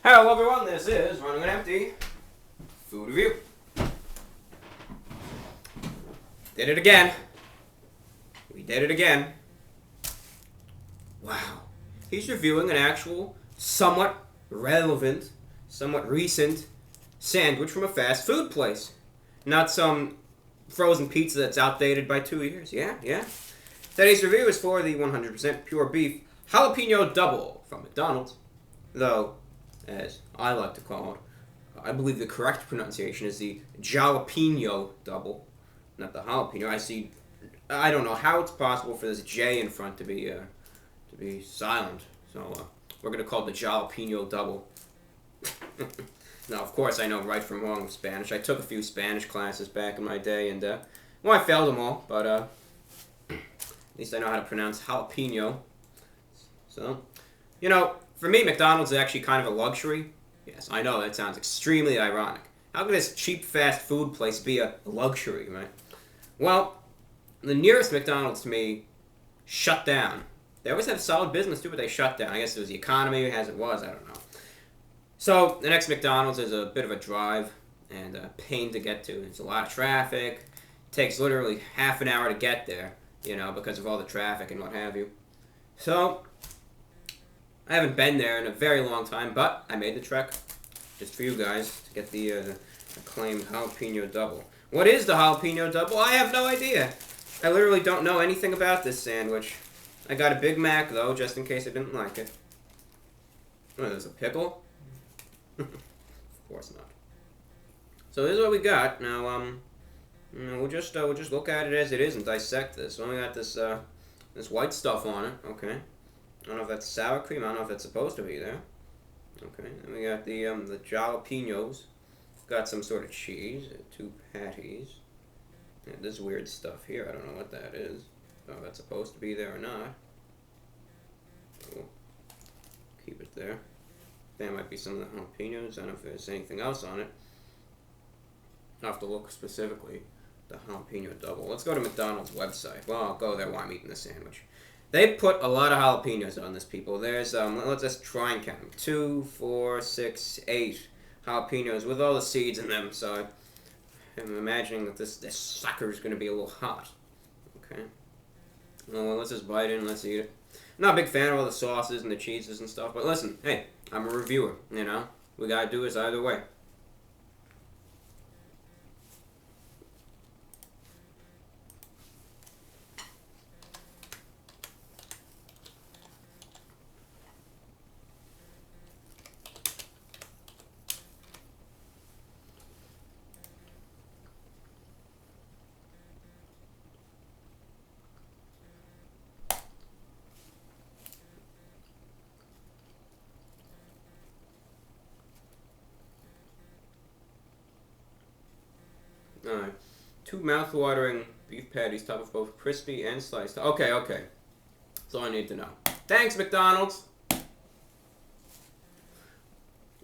Hello everyone, this is Running on Empty Food Review. Did it again. We did it again. Wow. He's reviewing an actual, somewhat relevant, somewhat recent sandwich from a fast food place. Not some frozen pizza that's outdated by 2 years. Yeah. Today's review is for the 100% pure beef Jalapeño Double from McDonald's. Though, as I like to call it, I believe the correct pronunciation is the Jalapeño Double, not the jalapeno. I don't know how it's possible for this J in front to be silent. So we're gonna call it the Jalapeño Double. Now, of course, I know right from wrong with Spanish. I took a few Spanish classes back in my day, and I failed them all. But at least I know how to pronounce jalapeno. So, for me, McDonald's is actually kind of a luxury. Yes, I know that sounds extremely ironic. How could this cheap fast food place be a luxury, right? Well, the nearest McDonald's to me shut down. They always have solid business too, but they shut down. I guess it was the economy as it was. I don't know. So the next McDonald's is a bit of a drive and a pain to get to. It's a lot of traffic. It takes literally half an hour to get there, because of all the traffic and what have you. So I haven't been there in a very long time, but I made the trek just for you guys to get the acclaimed Jalapeño Double. What is the Jalapeño Double? I have no idea. I literally don't know anything about this sandwich. I got a Big Mac, though, just in case I didn't like it. Oh, there's a pickle? Of course not. So this is what we got. Now, we'll just look at it as it is and dissect this. So we got this white stuff on it. Okay. I don't know if that's sour cream. I don't know if that's supposed to be there. Okay. Then we got the jalapenos. Got some sort of cheese. 2 patties. Yeah, this weird stuff here. I don't know what that is. I don't know if that's supposed to be there or not. We'll keep it there. There might be some of the jalapenos. I don't know if there's anything else on it. I'll have to look specifically. The Jalapeño Double. Let's go to McDonald's website. Well, I'll go there while I'm eating the sandwich. They put a lot of jalapenos on this, people. There's, let's just try and count them. 2, 4, 6, 8 jalapenos with all the seeds in them. So I'm imagining that this sucker is going to be a little hot. Okay. Well, let's just bite in and let's eat it. I'm not a big fan of all the sauces and the cheeses and stuff, but listen, hey, I'm a reviewer, We got to do this either way. Alright. 2 mouth-watering beef patties topped with both crispy and sliced. Okay. That's all I need to know. Thanks, McDonald's!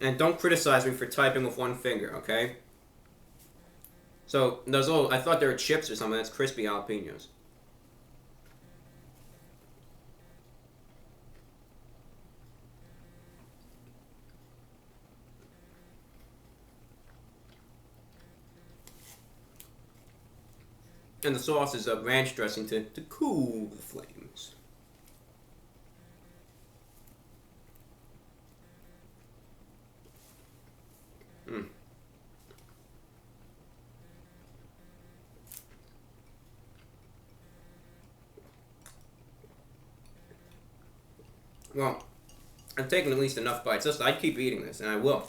And don't criticize me for typing with one finger, okay? So, those little, I thought they were chips or something. That's crispy jalapenos. And the sauce is a ranch dressing to cool the flames. Well, I've taken at least enough bites. Listen, I'd keep eating this, and I will.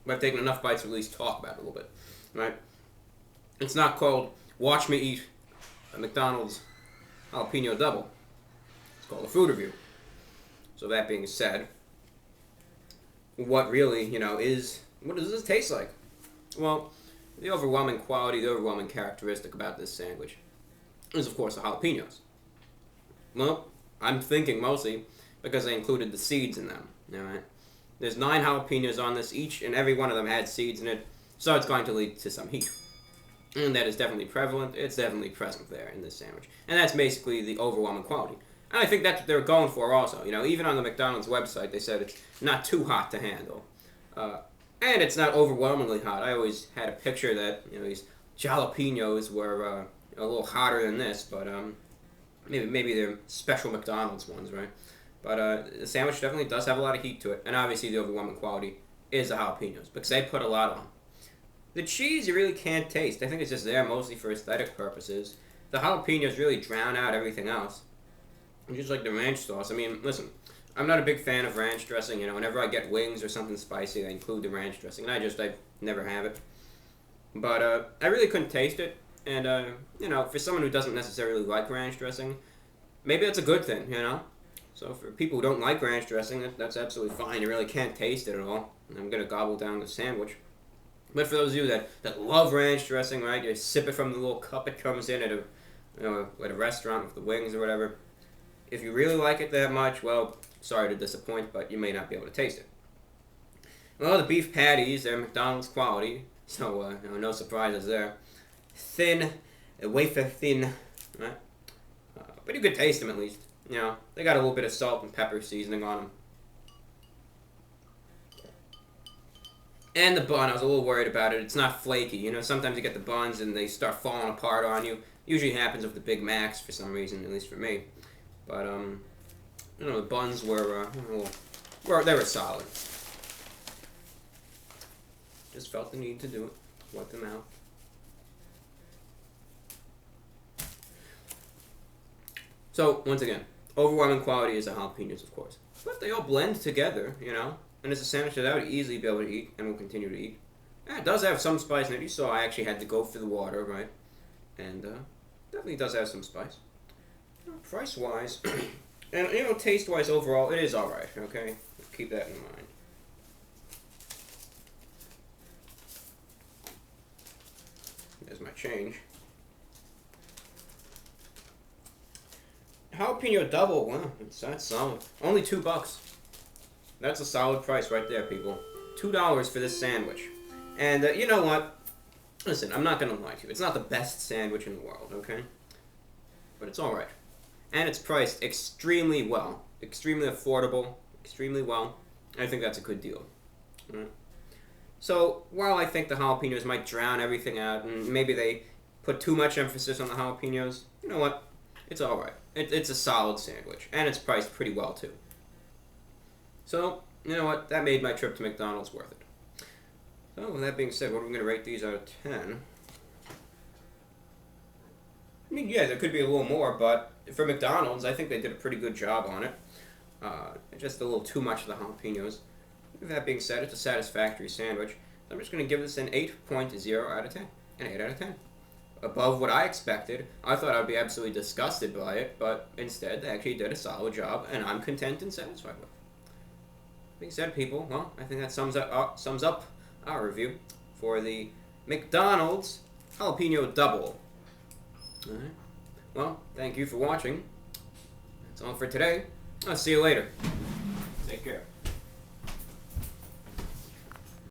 But I've taken enough bites to at least talk about it a little bit. Right? It's not called Watch Me Eat a McDonald's Jalapeño Double. It's called a food review. So that being said, what really, what does this taste like? Well, the overwhelming quality, the overwhelming characteristic about this sandwich is, of course, the jalapenos. Well, I'm thinking mostly because they included the seeds in them. Alright? There's 9 jalapenos on this. Each and every one of them had seeds in it, so it's going to lead to some heat. And that is definitely prevalent. It's definitely present there in this sandwich. And that's basically the overwhelming quality. And I think that's what they're going for also. Even on the McDonald's website, they said it's not too hot to handle. And it's not overwhelmingly hot. I always had a picture that these jalapenos were a little hotter than this, but maybe they're special McDonald's ones, right? But the sandwich definitely does have a lot of heat to it, and obviously the overwhelming quality is the jalapenos because they put a lot on. The cheese you really can't taste. I think it's just there mostly for aesthetic purposes. The jalapenos really drown out everything else. Just like the ranch sauce. I mean, listen, I'm not a big fan of ranch dressing. Whenever I get wings or something spicy, I include the ranch dressing, and I never have it. But I really couldn't taste it, and for someone who doesn't necessarily like ranch dressing, maybe that's a good thing, So for people who don't like ranch dressing, that's absolutely fine. You really can't taste it at all. I'm gonna gobble down the sandwich. But for those of you that love ranch dressing, right, you sip it from the little cup it comes in at a restaurant with the wings or whatever. If you really like it that much, well, sorry to disappoint, but you may not be able to taste it. Well, the beef patties, they're McDonald's quality, so no surprises there. Thin, wafer thin, right? But you could taste them at least. They got a little bit of salt and pepper seasoning on them. And the bun, I was a little worried about it. It's not flaky. Sometimes you get the buns and they start falling apart on you. Usually happens with the Big Macs for some reason, at least for me. But the buns were they were solid. Just felt the need to do it. Wipe them out. So once again, overwhelming quality is the jalapenos, of course, but they all blend together, And it's a sandwich that I would easily be able to eat and will continue to eat. It does have some spice in it. You saw I actually had to go for the water, right? And definitely does have some spice. Price-wise, and taste-wise overall, it is alright, okay? Keep that in mind. There's my change. Jalapeno double, wow, that's solid. Only $2. That's a solid price right there, people. $2 for this sandwich. And you know what? Listen, I'm not going to lie to you. It's not the best sandwich in the world, okay? But it's alright. And it's priced extremely well. Extremely affordable. Extremely well. I think that's a good deal. Right? So, while I think the jalapenos might drown everything out, and maybe they put too much emphasis on the jalapenos, you know what? It's alright. It's a solid sandwich. And it's priced pretty well, too. So, you know what? That made my trip to McDonald's worth it. So, with that being said, what are we going to rate these out of 10? I mean, yeah, there could be a little more, but for McDonald's, I think they did a pretty good job on it. Just a little too much of the jalapenos. With that being said, it's a satisfactory sandwich. So I'm just going to give this an 8.0 out of 10. An 8 out of 10. Above what I expected. I thought I'd be absolutely disgusted by it, but instead, they actually did a solid job, and I'm content and satisfied with it. Being said, people, well, I think that sums up our review for the McDonald's Jalapeno Double. Alright. Well, thank you for watching. That's all for today. I'll see you later. Take care.